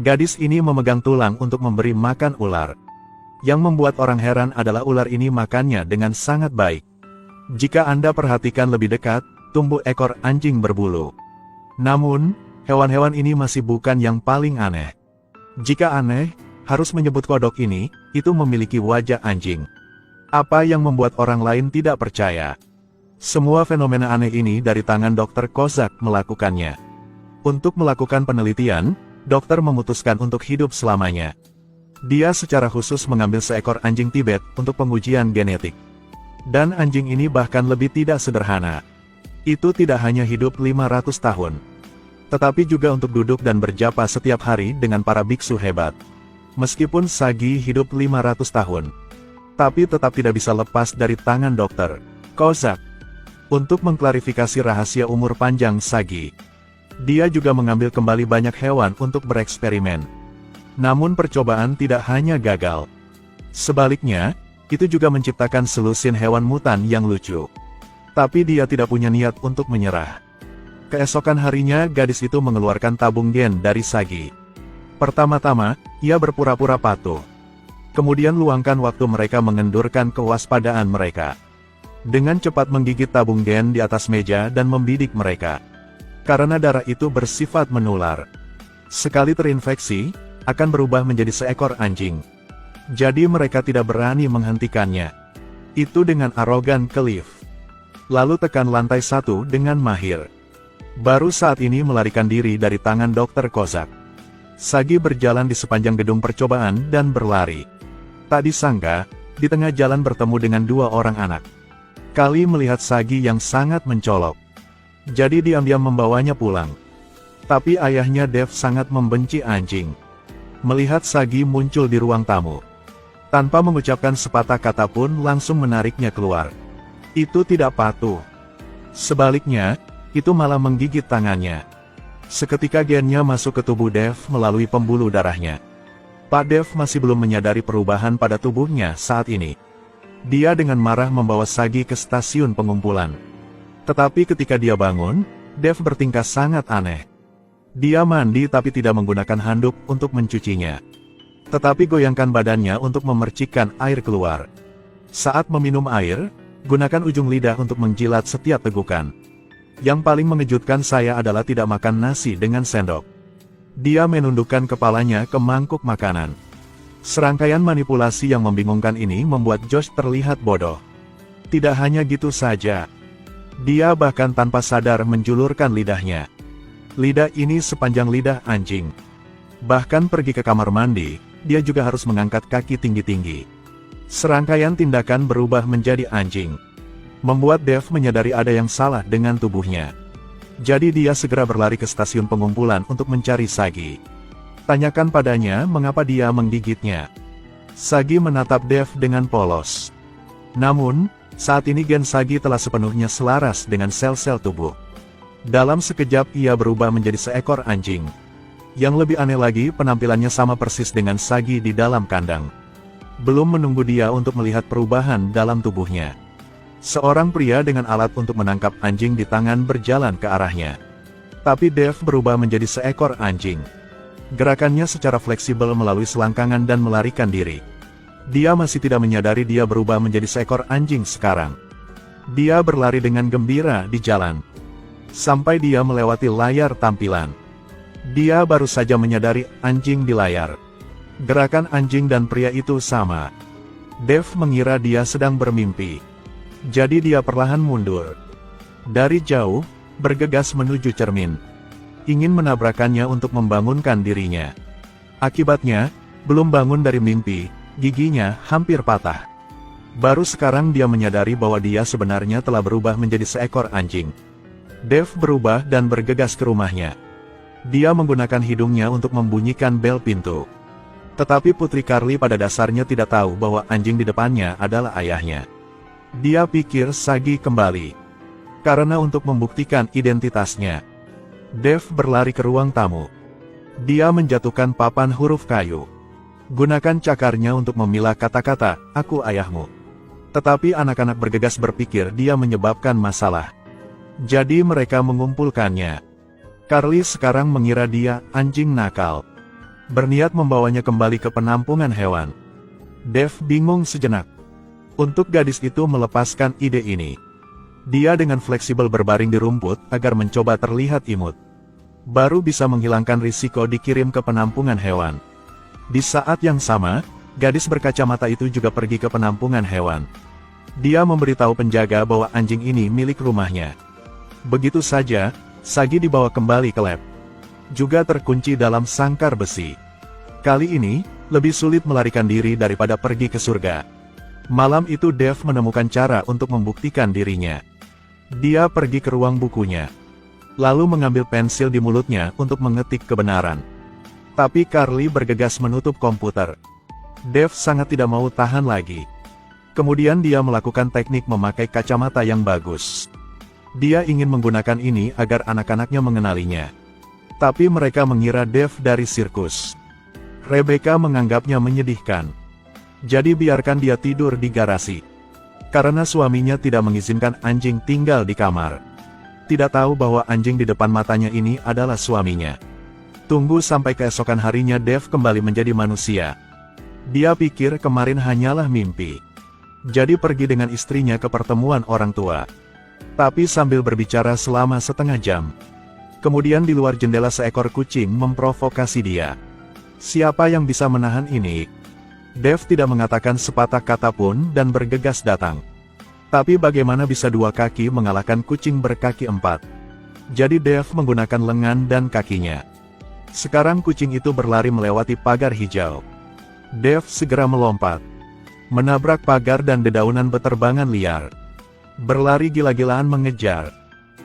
Gadis ini memegang tulang untuk memberi makan ular. Yang membuat orang heran adalah ular ini makannya dengan sangat baik. Jika Anda perhatikan lebih dekat, tumbuh ekor anjing berbulu. Namun, hewan-hewan ini masih bukan yang paling aneh. Jika aneh, harus menyebut kodok ini, itu memiliki wajah anjing. Apa yang membuat orang lain tidak percaya? Semua fenomena aneh ini dari tangan Dr. Kozak melakukannya. Untuk melakukan penelitian, dokter memutuskan untuk hidup selamanya. Dia secara khusus mengambil seekor anjing Tibet untuk pengujian genetik. Dan anjing ini bahkan lebih tidak sederhana. Itu tidak hanya hidup 500 tahun. Tetapi juga untuk duduk dan berjapa setiap hari dengan para biksu hebat. Meskipun Sagi hidup 500 tahun. Tapi tetap tidak bisa lepas dari tangan dokter Kozak. Untuk mengklarifikasi rahasia umur panjang Sagi, dia juga mengambil kembali banyak hewan untuk bereksperimen. Namun percobaan tidak hanya gagal. Sebaliknya, itu juga menciptakan selusin hewan mutan yang lucu. Tapi dia tidak punya niat untuk menyerah. Keesokan harinya gadis itu mengeluarkan tabung gen dari Sagi. Pertama-tama, ia berpura-pura patuh. Kemudian luangkan waktu mereka mengendurkan kewaspadaan mereka. Dengan cepat menggigit tabung gen di atas meja dan membidik mereka. Karena darah itu bersifat menular. Sekali terinfeksi, akan berubah menjadi seekor anjing. Jadi mereka tidak berani menghentikannya. Itu dengan arogan ke lift. Lalu tekan lantai 1 dengan mahir. Baru saat ini melarikan diri dari tangan Dr. Kozak. Sagi berjalan di sepanjang gedung percobaan dan berlari. Tak disangka, di tengah jalan bertemu dengan dua orang anak. Kali melihat Sagi yang sangat mencolok. Jadi diam-diam membawanya pulang. Tapi ayahnya Dev sangat membenci anjing. Melihat Sagi muncul di ruang tamu. Tanpa mengucapkan sepatah kata pun langsung menariknya keluar. Itu tidak patuh. Sebaliknya, itu malah menggigit tangannya. Seketika gennya masuk ke tubuh Dev melalui pembuluh darahnya. Pak Dev masih belum menyadari perubahan pada tubuhnya saat ini. Dia dengan marah membawa Sagi ke stasiun pengumpulan. Tetapi ketika dia bangun, Dev bertingkah sangat aneh. Dia mandi tapi tidak menggunakan handuk untuk mencucinya. Tetapi goyangkan badannya untuk memercikkan air keluar. Saat meminum air, gunakan ujung lidah untuk menjilat setiap tegukan. Yang paling mengejutkan saya adalah tidak makan nasi dengan sendok. Dia menundukkan kepalanya ke mangkuk makanan. Serangkaian manipulasi yang membingungkan ini membuat Josh terlihat bodoh. Tidak hanya gitu saja. Dia bahkan tanpa sadar menjulurkan lidahnya. Lidah ini sepanjang lidah anjing. Bahkan pergi ke kamar mandi, dia juga harus mengangkat kaki tinggi-tinggi. Serangkaian tindakan berubah menjadi anjing. Membuat Dev menyadari ada yang salah dengan tubuhnya. Jadi dia segera berlari ke stasiun pengumpulan untuk mencari Sagi. Tanyakan padanya mengapa dia menggigitnya. Sagi menatap Dev dengan polos. Namun, saat ini gen Sagi telah sepenuhnya selaras dengan sel-sel tubuh. Dalam sekejap ia berubah menjadi seekor anjing. Yang lebih aneh lagi penampilannya sama persis dengan Sagi di dalam kandang. Belum menunggu dia untuk melihat perubahan dalam tubuhnya. Seorang pria dengan alat untuk menangkap anjing di tangan berjalan ke arahnya. Tapi Dev berubah menjadi seekor anjing. Gerakannya secara fleksibel melalui selangkangan dan melarikan diri. Dia masih tidak menyadari dia berubah menjadi seekor anjing sekarang. Dia berlari dengan gembira di jalan. Sampai dia melewati layar tampilan. Dia baru saja menyadari anjing di layar. Gerakan anjing dan pria itu sama. Dev mengira dia sedang bermimpi. Jadi dia perlahan mundur. Dari jauh, bergegas menuju cermin. Ingin menabrakannya untuk membangunkan dirinya. Akibatnya, belum bangun dari mimpi, giginya hampir patah. Baru sekarang dia menyadari bahwa dia sebenarnya telah berubah menjadi seekor anjing. Dev berubah dan bergegas ke rumahnya. Dia menggunakan hidungnya untuk membunyikan bel pintu. Tetapi Putri Carly pada dasarnya tidak tahu bahwa anjing di depannya adalah ayahnya. Dia pikir Sagi kembali. Karena untuk membuktikan identitasnya, Dev berlari ke ruang tamu. Dia menjatuhkan papan huruf kayu. Gunakan cakarnya untuk memilah kata-kata, "Aku ayahmu." Tetapi anak-anak bergegas berpikir dia menyebabkan masalah. Jadi mereka mengumpulkannya. Carly sekarang mengira dia anjing nakal. berniat membawanya kembali ke penampungan hewan. Dev bingung sejenak. Untuk gadis itu melepaskan ide ini. Dia dengan fleksibel berbaring di rumput agar mencoba terlihat imut. Baru bisa menghilangkan risiko dikirim ke penampungan hewan. Di saat yang sama, gadis berkacamata itu juga pergi ke penampungan hewan. Dia memberitahu penjaga bahwa anjing ini milik rumahnya. Begitu saja, Sagi dibawa kembali ke lab. Juga terkunci dalam sangkar besi. Kali ini, lebih sulit melarikan diri daripada pergi ke surga. Malam itu Dev menemukan cara untuk membuktikan dirinya. Dia pergi ke ruang bukunya. Lalu mengambil pensil di mulutnya untuk mengetik kebenaran. Tapi Carly bergegas menutup komputer. Dev sangat tidak mau tahan lagi. Kemudian dia melakukan teknik memakai kacamata yang bagus. Dia ingin menggunakan ini agar anak-anaknya mengenalinya. Tapi mereka mengira Dev dari sirkus. Rebecca menganggapnya menyedihkan. Jadi biarkan dia tidur di garasi. Karena suaminya tidak mengizinkan anjing tinggal di kamar. Tidak tahu bahwa anjing di depan matanya ini adalah suaminya. Tunggu sampai keesokan harinya Dev kembali menjadi manusia. Dia pikir kemarin hanyalah mimpi. Jadi pergi dengan istrinya ke pertemuan orang tua. Tapi sambil berbicara selama setengah jam. Kemudian di luar jendela seekor kucing memprovokasi dia. Siapa yang bisa menahan ini? Dev tidak mengatakan sepatah kata pun dan bergegas datang. Tapi bagaimana bisa dua kaki mengalahkan kucing berkaki empat? Jadi Dev menggunakan lengan dan kakinya. Sekarang kucing itu berlari melewati pagar hijau. Dev segera melompat. Menabrak pagar dan dedaunan beterbangan liar. Berlari gila-gilaan mengejar.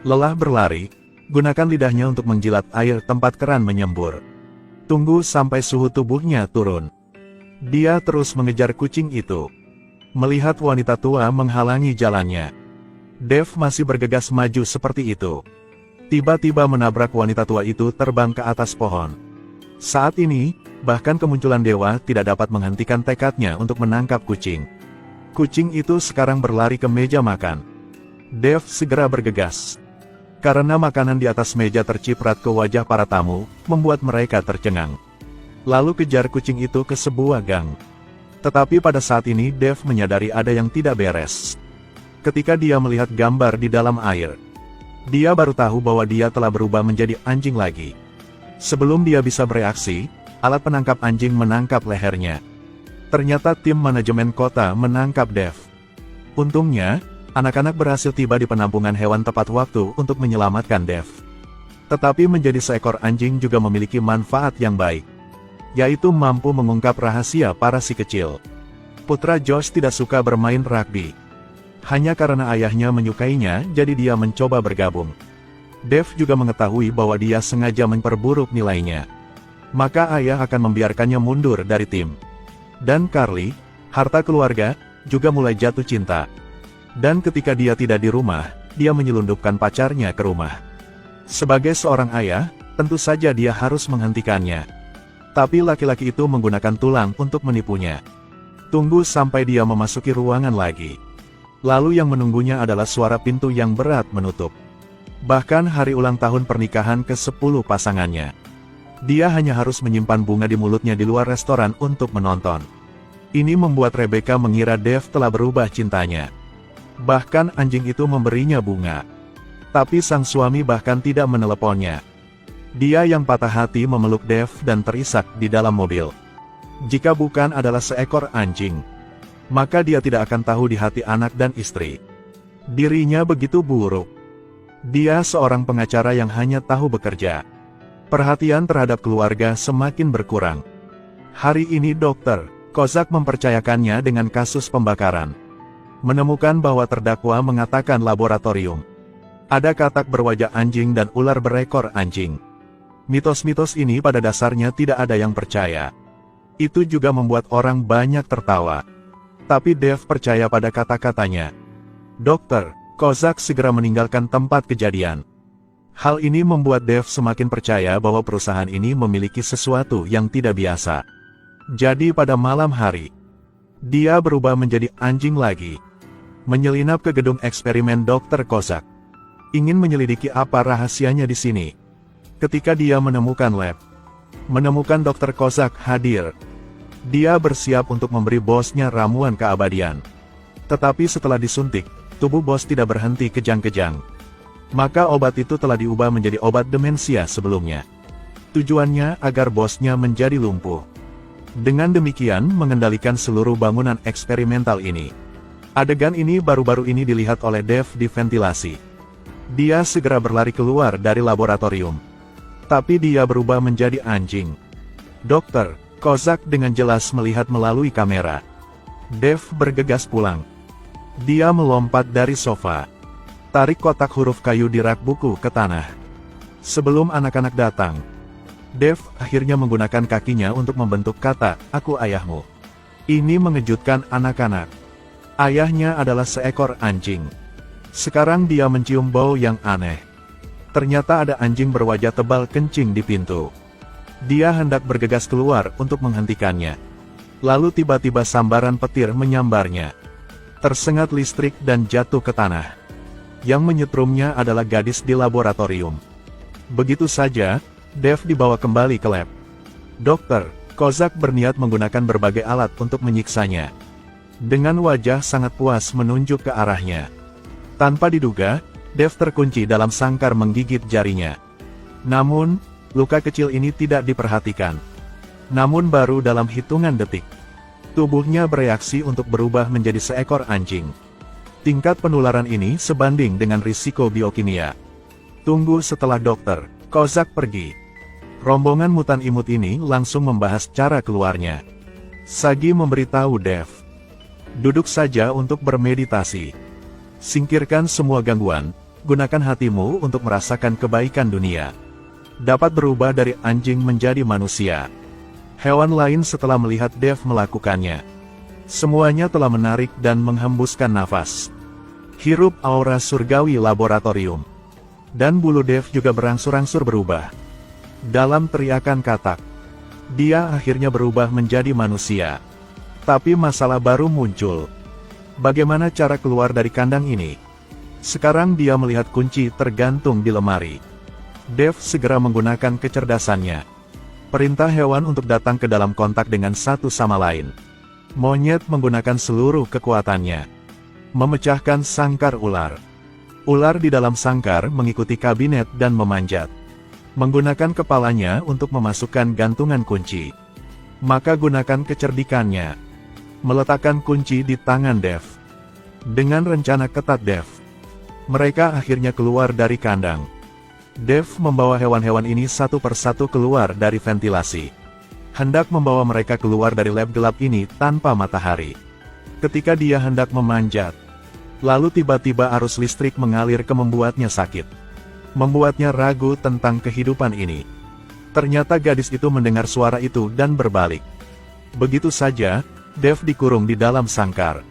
Lelah berlari, gunakan lidahnya untuk menjilat air tempat keran menyembur. Tunggu sampai suhu tubuhnya turun. Dia terus mengejar kucing itu. Melihat wanita tua menghalangi jalannya. Dev masih bergegas maju seperti itu. Tiba-tiba menabrak wanita tua itu terbang ke atas pohon. Saat ini, bahkan kemunculan dewa tidak dapat menghentikan tekadnya untuk menangkap kucing. Kucing itu sekarang berlari ke meja makan. Dev segera bergegas. Karena makanan di atas meja terciprat ke wajah para tamu, membuat mereka tercengang. Lalu kejar kucing itu ke sebuah gang. Tetapi pada saat ini Dev menyadari ada yang tidak beres. Ketika dia melihat gambar di dalam air, dia baru tahu bahwa dia telah berubah menjadi anjing lagi. Sebelum dia bisa bereaksi, alat penangkap anjing menangkap lehernya. Ternyata tim manajemen kota menangkap Dev. Untungnya, anak-anak berhasil tiba di penampungan hewan tepat waktu untuk menyelamatkan Dev. Tetapi menjadi seekor anjing juga memiliki manfaat yang baik. Yaitu mampu mengungkap rahasia para si kecil. Putra Josh tidak suka bermain rugby. Hanya karena ayahnya menyukainya, jadi dia mencoba bergabung. Dev juga mengetahui bahwa dia sengaja memperburuk nilainya. Maka ayah akan membiarkannya mundur dari tim. Dan Carly, harta keluarga, juga mulai jatuh cinta. Dan ketika dia tidak di rumah, dia menyelundupkan pacarnya ke rumah. Sebagai seorang ayah, tentu saja dia harus menghentikannya. Tapi laki-laki itu menggunakan tulang untuk menipunya. Tunggu sampai dia memasuki ruangan lagi. Lalu yang menunggunya adalah suara pintu yang berat menutup. Bahkan hari ulang tahun pernikahan ke-10 pasangannya. Dia hanya harus menyimpan bunga di mulutnya di luar restoran untuk menonton. Ini membuat Rebecca mengira Dev telah berubah cintanya. Bahkan anjing itu memberinya bunga. Tapi sang suami bahkan tidak meneleponnya. Dia yang patah hati memeluk Dev dan terisak di dalam mobil. Jika bukan adalah seekor anjing, maka dia tidak akan tahu di hati anak dan istri. Dirinya begitu buruk. Dia seorang pengacara yang hanya tahu bekerja. Perhatian terhadap keluarga semakin berkurang. Hari ini Dr. Kozak mempercayakannya dengan kasus pembakaran. Menemukan bahwa terdakwa mengatakan laboratorium. Ada katak berwajah anjing dan ular berekor anjing. Mitos-mitos ini pada dasarnya tidak ada yang percaya. Itu juga membuat orang banyak tertawa. Tapi Dev percaya pada kata-katanya. Dr. Kozak segera meninggalkan tempat kejadian. Hal ini membuat Dev semakin percaya bahwa perusahaan ini memiliki sesuatu yang tidak biasa. Jadi pada malam hari, dia berubah menjadi anjing lagi. Menyelinap ke gedung eksperimen Dr. Kozak. Ingin menyelidiki apa rahasianya di sini. Ketika dia menemukan lab, Menemukan Dr. Kozak hadir. Dia bersiap untuk memberi bosnya ramuan keabadian. Tetapi setelah disuntik, tubuh bos tidak berhenti kejang-kejang. Maka obat itu telah diubah menjadi obat demensia sebelumnya. Tujuannya agar bosnya menjadi lumpuh. Dengan demikian mengendalikan seluruh bangunan eksperimental ini. Adegan ini baru-baru ini dilihat oleh Dev di ventilasi. Dia segera berlari keluar dari laboratorium. Tapi dia berubah menjadi anjing. Dokter Kozak dengan jelas melihat melalui kamera. Dev bergegas pulang. Dia melompat dari sofa. Tarik kotak huruf kayu di rak buku ke tanah. Sebelum anak-anak datang, Dev akhirnya menggunakan kakinya untuk membentuk kata, "Aku ayahmu." Ini mengejutkan anak-anak. Ayahnya adalah seekor anjing. Sekarang dia mencium bau yang aneh. Ternyata ada anjing berwajah tebal kencing di pintu. Dia hendak bergegas keluar untuk menghentikannya. Lalu tiba-tiba sambaran petir menyambarnya. Tersengat listrik dan jatuh ke tanah. Yang menyetrumnya adalah gadis di laboratorium. Begitu saja, Dev dibawa kembali ke lab. Dokter Kozak berniat menggunakan berbagai alat untuk menyiksanya. Dengan wajah sangat puas menunjuk ke arahnya. Tanpa diduga, Dev terkunci dalam sangkar menggigit jarinya. Namun, luka kecil ini tidak diperhatikan. Namun baru dalam hitungan detik, tubuhnya bereaksi untuk berubah menjadi seekor anjing. Tingkat penularan ini sebanding dengan risiko biokimia. Tunggu setelah Dokter Kozak pergi. Rombongan mutan imut ini langsung membahas cara keluarnya. Sagi memberitahu Dev, "Duduk saja untuk bermeditasi. Singkirkan semua gangguan, gunakan hatimu untuk merasakan kebaikan dunia." Dapat berubah dari anjing menjadi manusia. Hewan lain setelah melihat Dev melakukannya. Semuanya telah menarik dan menghembuskan nafas. Hirup aura surgawi laboratorium. Dan bulu Dev juga berangsur-angsur berubah. Dalam teriakan katak, dia akhirnya berubah menjadi manusia. Tapi masalah baru muncul. Bagaimana cara keluar dari kandang ini? Sekarang dia melihat kunci tergantung di lemari. Dev segera menggunakan kecerdasannya. Perintah hewan untuk datang ke dalam kontak dengan satu sama lain. Monyet menggunakan seluruh kekuatannya. Memecahkan sangkar ular. Ular di dalam sangkar mengikuti kabinet dan memanjat. Menggunakan kepalanya untuk memasukkan gantungan kunci. Maka gunakan kecerdikannya. Meletakkan kunci di tangan Dev. Dengan rencana ketat Dev, mereka akhirnya keluar dari kandang. Dev membawa hewan-hewan ini satu persatu keluar dari ventilasi. Hendak membawa mereka keluar dari lab gelap ini tanpa matahari. Ketika dia hendak memanjat, lalu tiba-tiba arus listrik mengalir ke membuatnya sakit. Membuatnya ragu tentang kehidupan ini. Ternyata gadis itu mendengar suara itu dan berbalik. Begitu saja, Dev dikurung di dalam sangkar.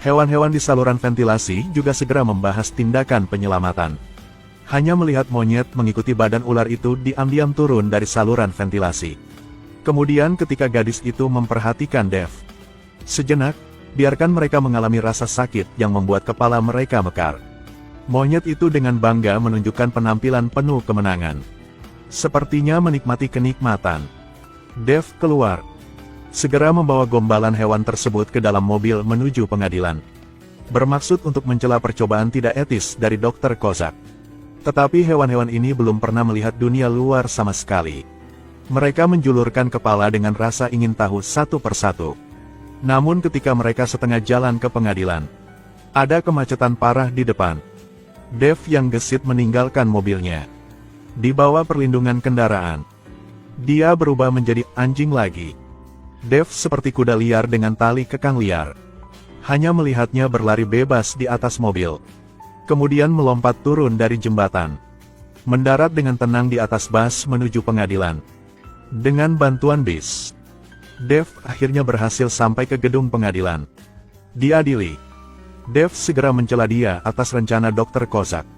Hewan-hewan di saluran ventilasi juga segera membahas tindakan penyelamatan. Hanya melihat monyet mengikuti badan ular itu diam-diam turun dari saluran ventilasi. Kemudian ketika gadis itu memperhatikan Dev, sejenak, biarkan mereka mengalami rasa sakit yang membuat kepala mereka mekar. Monyet itu dengan bangga menunjukkan penampilan penuh kemenangan. Sepertinya menikmati kenikmatan. Dev keluar. Segera membawa gombalan hewan tersebut ke dalam mobil menuju pengadilan. Bermaksud untuk mencela percobaan tidak etis dari Dr. Kozak. Tetapi hewan-hewan ini belum pernah melihat dunia luar sama sekali. Mereka menjulurkan kepala dengan rasa ingin tahu satu persatu. Namun ketika mereka setengah jalan ke pengadilan, ada kemacetan parah di depan. Dev yang gesit meninggalkan mobilnya. Di bawah perlindungan kendaraan, dia berubah menjadi anjing lagi. Dev seperti kuda liar dengan tali kekang liar. Hanya melihatnya berlari bebas di atas mobil. Kemudian melompat turun dari jembatan. Mendarat dengan tenang di atas bus menuju pengadilan. Dengan bantuan bis, Dev akhirnya berhasil sampai ke gedung pengadilan. Diadili. Dev segera mencela dia atas rencana Dr. Kozak.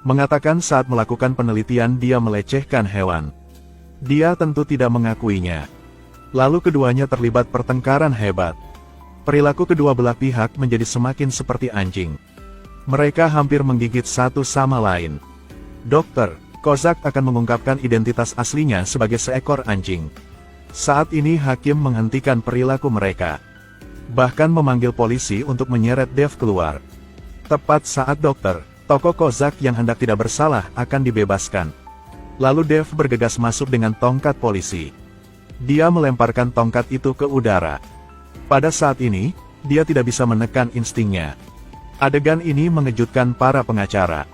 Mengatakan saat melakukan penelitian dia melecehkan hewan. Dia tentu tidak mengakuinya. Lalu keduanya terlibat pertengkaran hebat. Perilaku kedua belah pihak menjadi semakin seperti anjing. Mereka hampir menggigit satu sama lain. Dokter Kozak akan mengungkapkan identitas aslinya sebagai seekor anjing. Saat ini hakim menghentikan perilaku mereka. Bahkan memanggil polisi untuk menyeret Dev keluar. Tepat saat dokter, tokoh Kozak yang hendak tidak bersalah akan dibebaskan. Lalu Dev bergegas masuk dengan tongkat polisi. Dia melemparkan tongkat itu ke udara. Pada saat ini, dia tidak bisa menekan instingnya. Adegan ini mengejutkan para pengacara.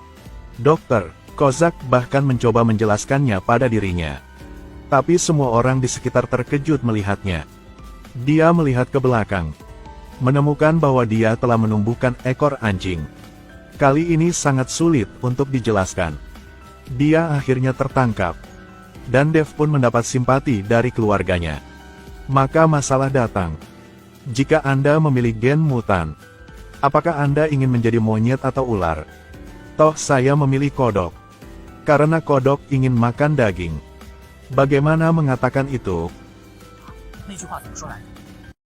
Dokter, Kozak bahkan mencoba menjelaskannya pada dirinya. Tapi semua orang di sekitar terkejut melihatnya. Dia melihat ke belakang. Menemukan bahwa dia telah menumbuhkan ekor anjing. Kali ini sangat sulit untuk dijelaskan. Dia akhirnya tertangkap. Dan Dev pun mendapat simpati dari keluarganya. Maka masalah datang. Jika Anda memilih gen mutan, apakah Anda ingin menjadi monyet atau ular? Toh saya memilih kodok. Karena kodok ingin makan daging. Bagaimana mengatakan itu? 那句话怎么说来着？